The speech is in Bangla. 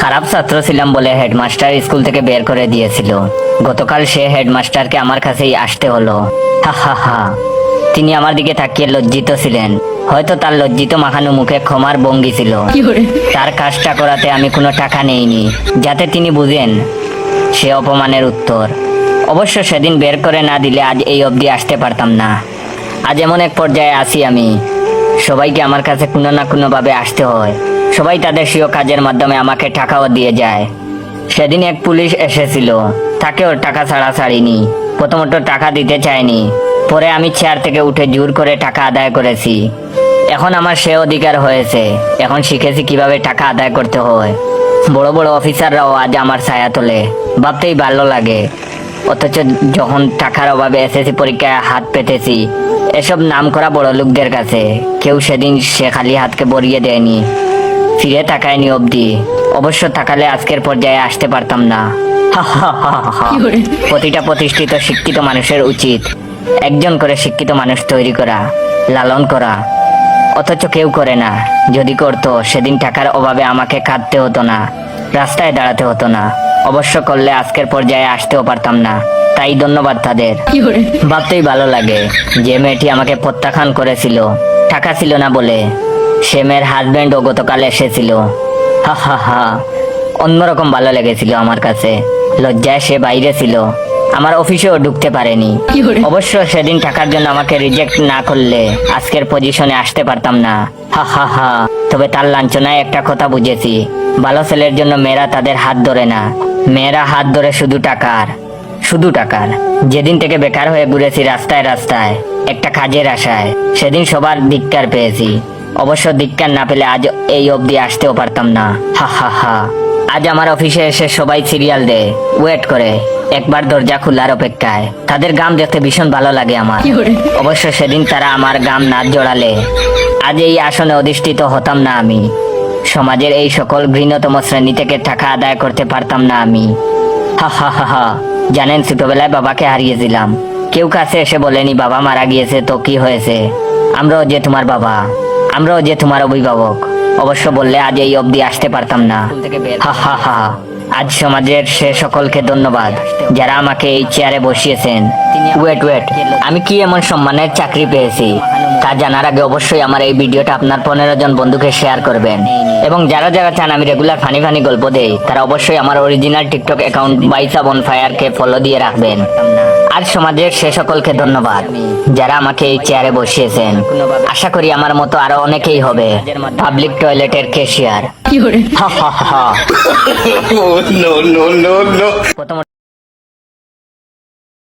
খারাপ ছাত্র ছিলাম বলে হেডমাস্টার স্কুল থেকে বের করে দিয়েছিল। গতকাল সে হেডমাস্টারকে আমার কাছেই আসতে হলো। হা হা হা। তিনি আমার দিকে তাকিয়ে লজ্জিত ছিলেন। হয়তো তার লজ্জিত মাখানো মুখে ক্ষমার ভঙ্গি ছিল। তার কাজটা করাতে আমি কোনো টাকা নেইনি, যাতে তিনি বুঝেন সে অপমানের উত্তর। অবশ্য সেদিন বের করে না দিলে আজ এই অবধি আসতে পারতাম না। আজ এমন এক পর্যায়ে আছি আমি, সবাইকে আমার কাছে কোনো না কোনো ভাবে আসতে হয়। সবাই তাদের স্বীয় কাজের মাধ্যমে আমাকে টাকাও দিয়ে যায়। সেদিন এক পুলিশ এসেছিল, তাকেও টাকা ছাড়া ছাড়িনি। প্রথমত টাকা দিতে চায়নি, পরে আমি চেয়ার থেকে উঠে জোর করে টাকা আদায় করেছি। এখন আমার সে অধিকার হয়েছে। এখন শিখেছি কিভাবে টাকা আদায় করতে হয়। বড় বড় অফিসাররাও আজ আমার ছায়া তোলে, ভাবতেই ভালো লাগে। অথচ যখন টাকার অভাবে এসএসসি পরীক্ষায় হাত পেতেছি এসব নামকরা বড় লোকদের কাছে, কেউ সেদিন সে খালি হাতকে বরিয়ে দেয়নি, ফিরে তাকায়নি অবধি। অবশ্য তাকালে আজকের পর্যায়ে আসতে পারতাম না। হা হা হা হা। প্রতিটা প্রতিষ্ঠিত শিক্ষিত মানুষের উচিত একজন করে শিক্ষিত মানুষ তৈরি করা, লালন করা। অথচ কেউ করে না। যদি করতো সেদিন টাকার অভাবে আমাকে কাঁদতে হতো না, রাস্তায় দাঁড়াতে হতো না। অবশ্য করলে আজকের পর্যায়ে আসতেও পারতাম না। তাই ধন্যবাদ তাদের। ভাবতেই ভালো লাগে, যে মেয়েটি আমাকে প্রত্যাখ্যান করেছিল টাকা ছিল না বলে, সে মেয়ের হাজবেন্ডও গতকাল এসেছিল। হা হা হা। অন্যরকম ভালো লেগেছিল আমার কাছে। লজ্জায় সে বাইরে ছিল, আমার অফিসেও ঢুকতে পারেনি। অবশ্য সেদিন টাকার জন্য আমাকে রিজেক্ট না করলে আজকের পজিশনে আসতে পারতাম না। হা হা হা। তবে তার লাঞ্ছনায় একটা কথা বুঝেছি, ভালো ছেলের জন্য মেয়েরা তাদের হাত ধরে না, মেয়েরা হাত ধরে শুধু টাকার, শুধু টাকার। যেদিন থেকে বেকার হয়ে ঘুরেছি রাস্তায় রাস্তায় একটা কাজের আশায়, সেদিন সবার ধিক্কার পেয়েছি। অবশ্য ধিক্কার না পেলে আজ এই অবধি আসতেও পারতাম না। হা হা হা। আজ আমার অফিসে এসে সবাই সিরিয়াল দেয়, ওয়েট করে একবার দরজা খোলার অপেক্ষায়। তাদের গাম দেখতে ভীষণ ভালো লাগে আমার। অবশ্য সেদিন তারা আমার গাম না জড়ালে আজ এই আসনে অধিষ্ঠিত হতাম না আমি। সমাজের এই সকল ঘৃণতম শ্রেণী থেকে টাকা আদায় করতে পারতাম না আমি। হা হা হা হা। জানেন, ছোটবেলায় বাবাকে হারিয়েছিলাম। কেউ কাছে এসে বলেনি বাবা মারা গিয়েছে তো কি হয়েছে, আমরাও যে তোমার বাবা, আমরাও যে তোমার অভিভাবক। অবশ্য বললে আজ এই অবধি আসতে পারতাম না। হা হা হা। আজ সমাজের সে সকলকে ধন্যবাদ যারা আমাকে এই চেয়ারে বসিয়েছেন। ওয়েট ওয়েট, আমি কি এমন সম্মানের চাকরি পেয়েছি তা জানার আগে অবশ্যই আমার এই ভিডিওটা আপনার 15 জন বন্ধুকে শেয়ার করবেন। এবং যারা যারা চান আমি রেগুলার ফানি ফানি গল্প দেই, তারা অবশ্যই আমার অরিজিনাল টিকটক অ্যাকাউন্ট বাইসা বনফায়ারকে ফলো দিয়ে রাখবেন। আজ সমাজের সে সকলকে ধন্যবাদ যারা আমাকে এই চেয়ারে বসিয়েছেন। আশা করি আমার মতো আরো অনেকেই হবে পাবলিক টয়লেটের ক্যাশিয়ার। হা হা হা। প্রথমত